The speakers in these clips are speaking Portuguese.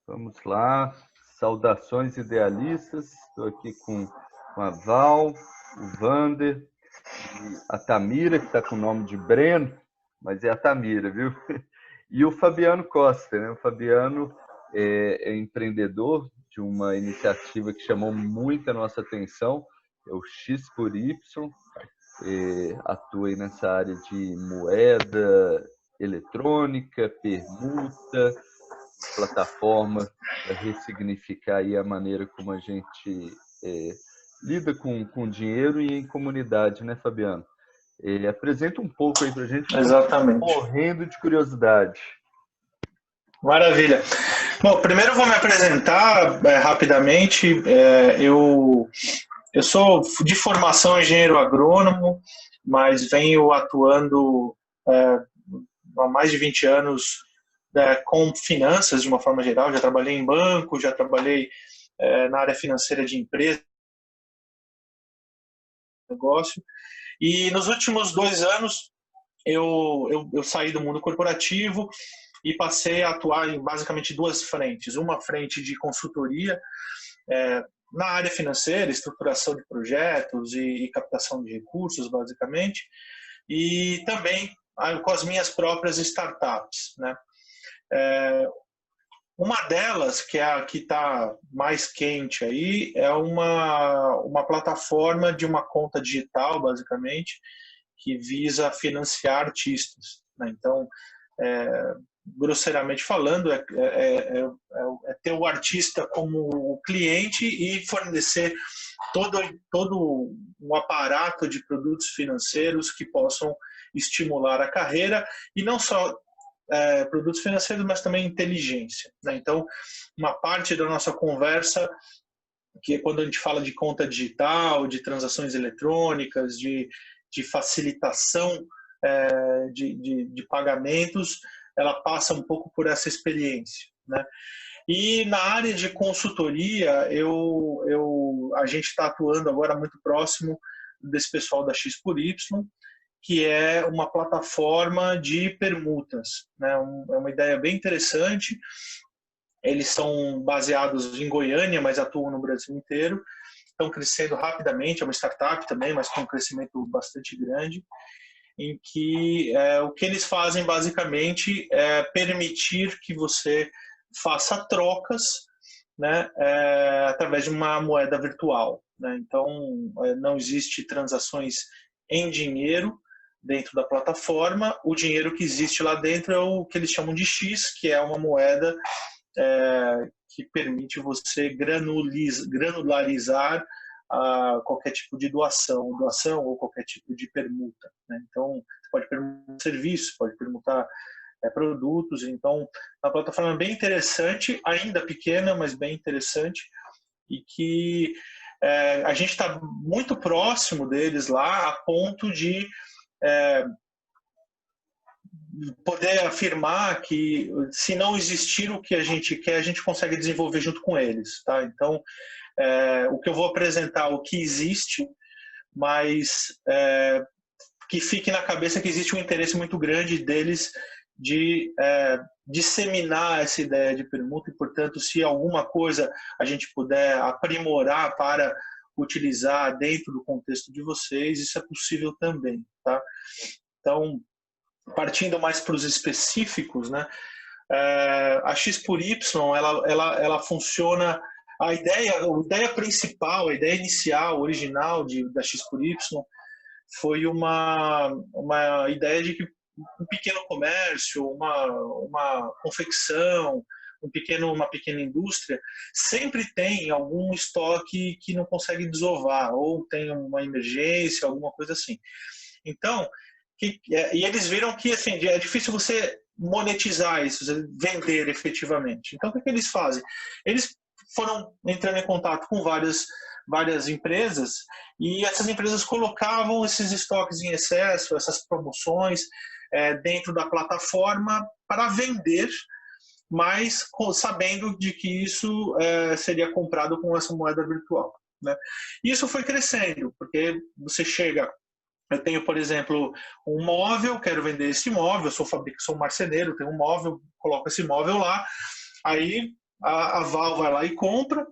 Vamos lá. Saudações idealistas. Estou aqui com a Val, o Vander e a Tamira, que está com o nome de Breno, mas é a Tamira, viu? E o Fabiano Costa, né? O Fabiano é empreendedor de uma iniciativa que chamou muito a nossa atenção, é o X por Y, atua aí nessa área de moeda eletrônica, permuta, plataforma para ressignificar aí a maneira como a gente lida com dinheiro e em comunidade, né, Fabiano? Apresenta um pouco aí para a gente, que eu estou Exatamente. morrendo de curiosidade. Maravilha. Bom, primeiro eu vou me apresentar rapidamente. Eu sou de formação engenheiro agrônomo, mas venho atuando há mais de 20 anos com finanças de uma forma geral. Já trabalhei em banco, já trabalhei na área financeira de empresa, negócio. E nos últimos 2 anos eu saí do mundo corporativo e passei a atuar em basicamente duas frentes. Uma frente de consultoria na área financeira, estruturação de projetos e captação de recursos, basicamente, e também com as minhas próprias startups, né? Uma delas, que é a que está mais quente aí, é uma plataforma de uma conta digital, basicamente, que visa financiar artistas, né? Então, grosseiramente falando, é ter o artista como o cliente e fornecer todo um aparato de produtos financeiros que possam estimular a carreira, e não só produtos financeiros, mas também inteligência, né? Então, uma parte da nossa conversa, que é quando a gente fala de conta digital, de transações eletrônicas, de facilitação de pagamentos, ela passa um pouco por essa experiência, né? E na área de consultoria, a gente está atuando agora muito próximo desse pessoal da X por Y, que é uma plataforma de permutas, né? É uma ideia bem interessante. Eles são baseados em Goiânia, mas atuam no Brasil inteiro. Estão crescendo rapidamente, é uma startup também, mas com um crescimento bastante grande, em que o que eles fazem basicamente é permitir que você faça trocas, né, através de uma moeda virtual, né? Então, não existe transações em dinheiro dentro da plataforma. O dinheiro que existe lá dentro é o que eles chamam de X, que é uma moeda que permite você granularizar qualquer tipo de doação ou qualquer tipo de permuta, né? Então, você pode permutar serviços, pode permutar produtos. Então, a plataforma é bem interessante, ainda pequena, mas bem interessante, e que a gente está muito próximo deles lá, a ponto de poder afirmar que, se não existir o que a gente quer, a gente consegue desenvolver junto com eles, tá? Então, o que eu vou apresentar, o que existe, mas que fique na cabeça que existe um interesse muito grande deles de disseminar essa ideia de permuta, e, portanto, se alguma coisa a gente puder aprimorar para utilizar dentro do contexto de vocês, isso é possível também, tá? Então, partindo mais para os específicos, né? A X por Y, ela funciona. A ideia principal, a ideia inicial, original da X por Y, foi uma ideia de que um pequeno comércio, uma confecção, uma pequena indústria sempre tem algum estoque que não consegue desovar, ou tem uma emergência, alguma coisa assim. Então, e eles viram que assim, é difícil você monetizar isso, vender efetivamente. Então, o que eles fazem? Eles foram entrando em contato com várias empresas, e essas empresas colocavam esses estoques em excesso, essas promoções dentro da plataforma para vender, mas sabendo de que isso seria comprado com essa moeda virtual, né? E isso foi crescendo, porque você chega... Eu tenho, por exemplo, um móvel, quero vender esse móvel, sou marceneiro, tenho um móvel, coloco esse móvel lá, aí a Val vai lá e compra.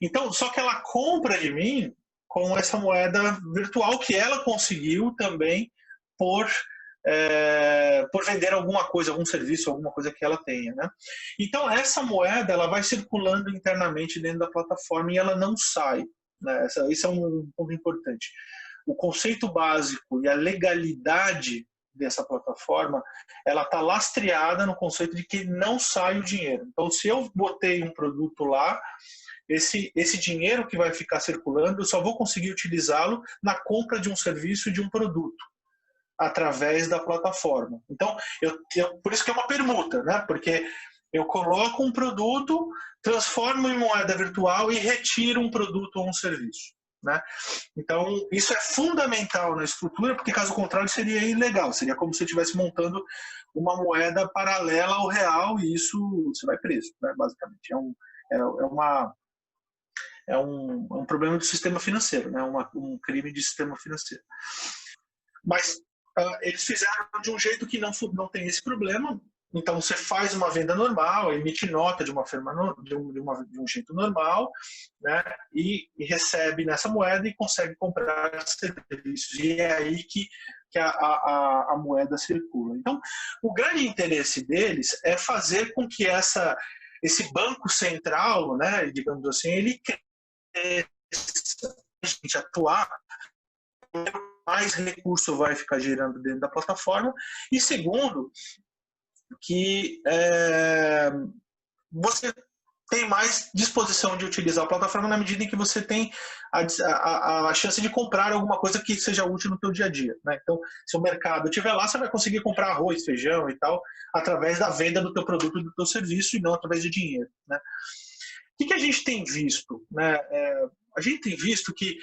Então, só que ela compra de mim com essa moeda virtual que ela conseguiu também por vender alguma coisa, algum serviço, alguma coisa que ela tenha, né? Então, essa moeda ela vai circulando internamente dentro da plataforma e ela não sai, né? Esse é um ponto importante. O conceito básico e a legalidade dessa plataforma, ela está lastreada no conceito de que não sai o dinheiro. Então, se eu botei um produto lá, esse dinheiro que vai ficar circulando, eu só vou conseguir utilizá-lo na compra de um serviço e de um produto, através da plataforma. Então, por isso que é uma permuta, né? Porque eu coloco um produto, transformo em moeda virtual e retiro um produto ou um serviço, né? Então, isso é fundamental na estrutura, porque caso contrário seria ilegal, seria como se eu estivesse montando uma moeda paralela ao real e isso você vai preso, né? Basicamente. É um problema do sistema financeiro, né? Um crime de sistema financeiro. Mas eles fizeram de um jeito que não tem esse problema. Então, você faz uma venda normal, emite nota de uma forma de um jeito normal, né? E recebe nessa moeda e consegue comprar serviços. E é aí que a moeda circula. Então, o grande interesse deles é fazer com que esse banco central, né, digamos assim, ele cresça, a gente atuar, mais recurso vai ficar gerando dentro da plataforma, e segundo, que você tem mais disposição de utilizar a plataforma na medida em que você tem a chance de comprar alguma coisa que seja útil no teu dia a dia, né? Então, se o mercado estiver lá, você vai conseguir comprar arroz, feijão e tal, através da venda do teu produto e do teu serviço, e não através de dinheiro, né? O que a gente tem visto, né? A gente tem visto que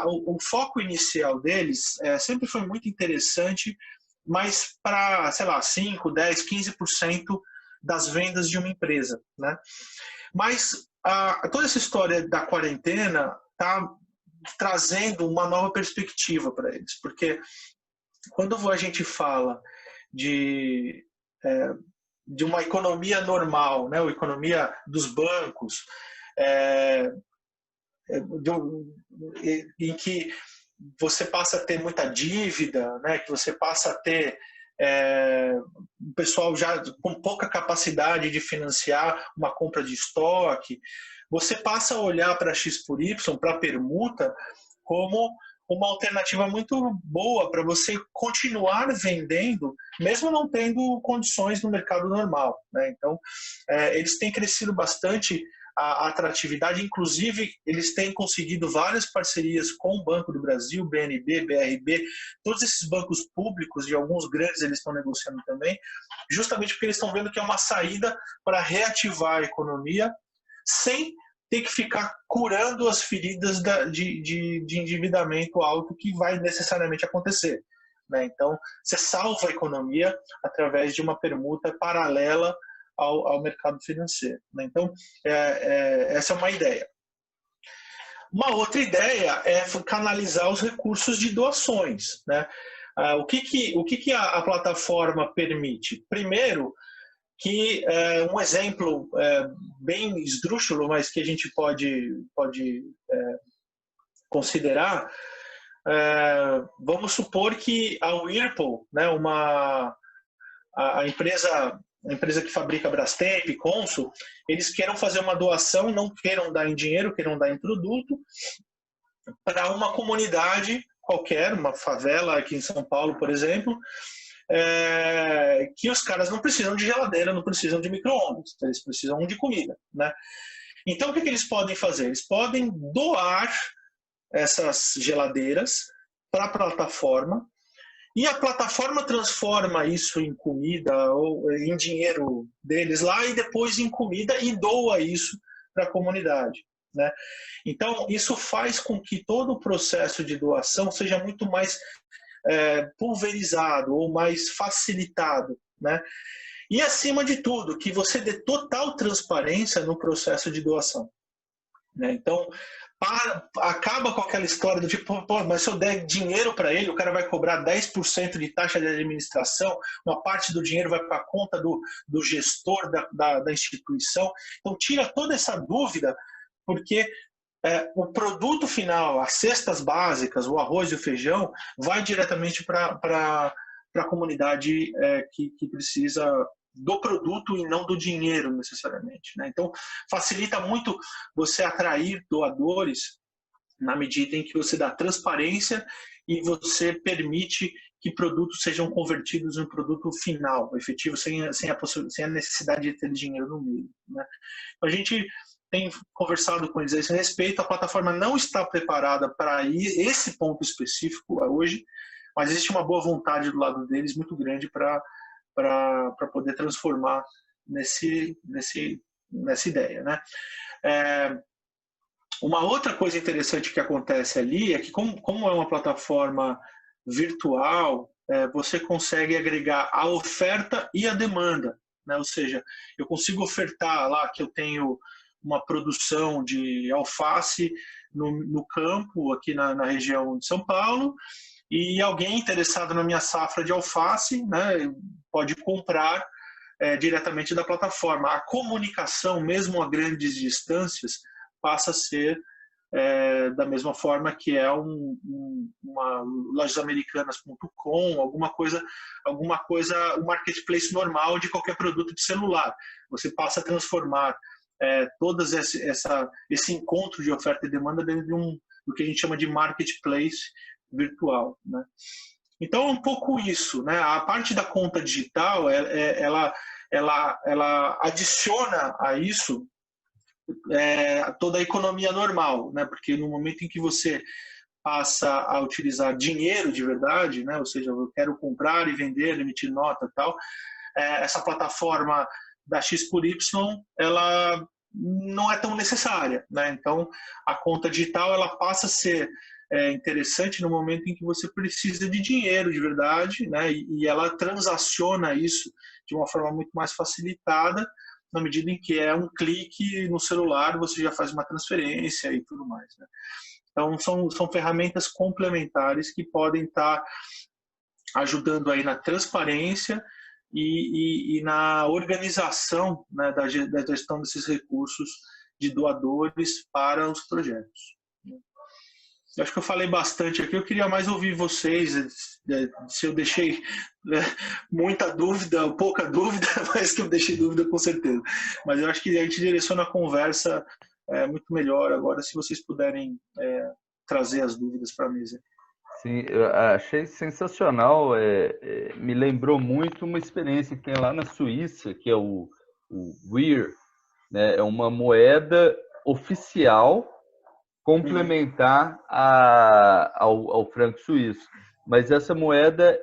o foco inicial deles sempre foi muito interessante, mas para, sei lá, 5, 10, 15% das vendas de uma empresa, né? Mas toda essa história da quarentena está trazendo uma nova perspectiva para eles, porque quando a gente fala de uma economia normal, né, a economia dos bancos, em que você passa a ter muita dívida, né, que você passa a ter o pessoal já com pouca capacidade de financiar uma compra de estoque, você passa a olhar para X por Y, para a permuta, como uma alternativa muito boa para você continuar vendendo, mesmo não tendo condições no mercado normal, né? Então, eles têm crescido bastante a atratividade, inclusive eles têm conseguido várias parcerias com o Banco do Brasil, BNB, BRB, todos esses bancos públicos e alguns grandes eles estão negociando também, justamente porque eles estão vendo que é uma saída para reativar a economia sem ter que ficar curando as feridas de endividamento alto que vai necessariamente acontecer, né? Então, você salva a economia através de uma permuta paralela ao mercado financeiro, né? Então, essa é uma ideia. Uma outra ideia é canalizar os recursos de doações, né? O que a plataforma permite? Primeiro, que um exemplo bem esdrúxulo, mas que a gente pode considerar, vamos supor que a Whirlpool, né, a empresa que fabrica Brastemp, Consul, eles queiram fazer uma doação, não queiram dar em dinheiro, queiram dar em produto, para uma comunidade qualquer, uma favela aqui em São Paulo, por exemplo, que os caras não precisam de geladeira, não precisam de micro-ondas, eles precisam de comida, né? Então, o que eles podem fazer? Eles podem doar essas geladeiras para a plataforma, e a plataforma transforma isso em comida ou em dinheiro deles lá, e depois em comida, e doa isso para a comunidade, né? Então, isso faz com que todo o processo de doação seja muito mais pulverizado ou mais facilitado, né? E, acima de tudo, que você dê total transparência no processo de doação, né? Então, acaba com aquela história do tipo, pô, mas se eu der dinheiro para ele, o cara vai cobrar 10% de taxa de administração, uma parte do dinheiro vai para a conta do gestor da instituição. Então, tira toda essa dúvida, porque o produto final, as cestas básicas, o arroz e o feijão, vai diretamente para a comunidade que precisa do produto e não do dinheiro necessariamente, né? Então facilita muito você atrair doadores na medida em que você dá transparência e você permite que produtos sejam convertidos em um produto final, efetivo, sem a necessidade de ter dinheiro no meio, né? A gente tem conversado com eles a esse respeito. A plataforma não está preparada para esse ponto específico hoje, mas existe uma boa vontade do lado deles muito grande para poder transformar nessa ideia, né? Uma outra coisa interessante que acontece ali é que, como é uma plataforma virtual, você consegue agregar a oferta e a demanda, né? Ou seja, eu consigo ofertar lá que eu tenho uma produção de alface no campo, aqui na região de São Paulo, e alguém interessado na minha safra de alface, né, pode comprar diretamente da plataforma. A comunicação, mesmo a grandes distâncias, passa a ser da mesma forma que é uma lojasamericanas.com, alguma coisa, um marketplace normal de qualquer produto de celular. Você passa a transformar todas esse encontro de oferta e demanda dentro do que a gente chama de marketplace virtual, né? Então é um pouco isso, né? A parte da conta digital, ela adiciona a isso toda a economia normal, né? Porque no momento em que você passa a utilizar dinheiro de verdade, né? Ou seja, eu quero comprar e vender, emitir nota, tal, essa plataforma da X por Y, ela não é tão necessária, né? Então, a conta digital ela passa a ser interessante no momento em que você precisa de dinheiro de verdade, né? E ela transaciona isso de uma forma muito mais facilitada, na medida em que é um clique no celular, você já faz uma transferência e tudo mais, né? Então, são ferramentas complementares que podem estar ajudando aí na transparência e na organização, né, da gestão desses recursos de doadores para os projetos. Eu acho que eu falei bastante aqui, eu queria mais ouvir vocês, se eu deixei muita dúvida, pouca dúvida, mas que eu deixei dúvida com certeza. Mas eu acho que a gente direciona a conversa muito melhor agora, se vocês puderem trazer as dúvidas para a mesa. Sim, eu achei sensacional. Me lembrou muito uma experiência que tem lá na Suíça, que é o WIR, né? É uma moeda oficial complementar ao franco suíço. Mas essa moeda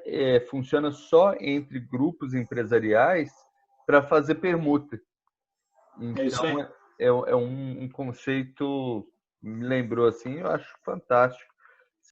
funciona só entre grupos empresariais para fazer permuta. Então, é um conceito, me lembrou assim, eu acho fantástico.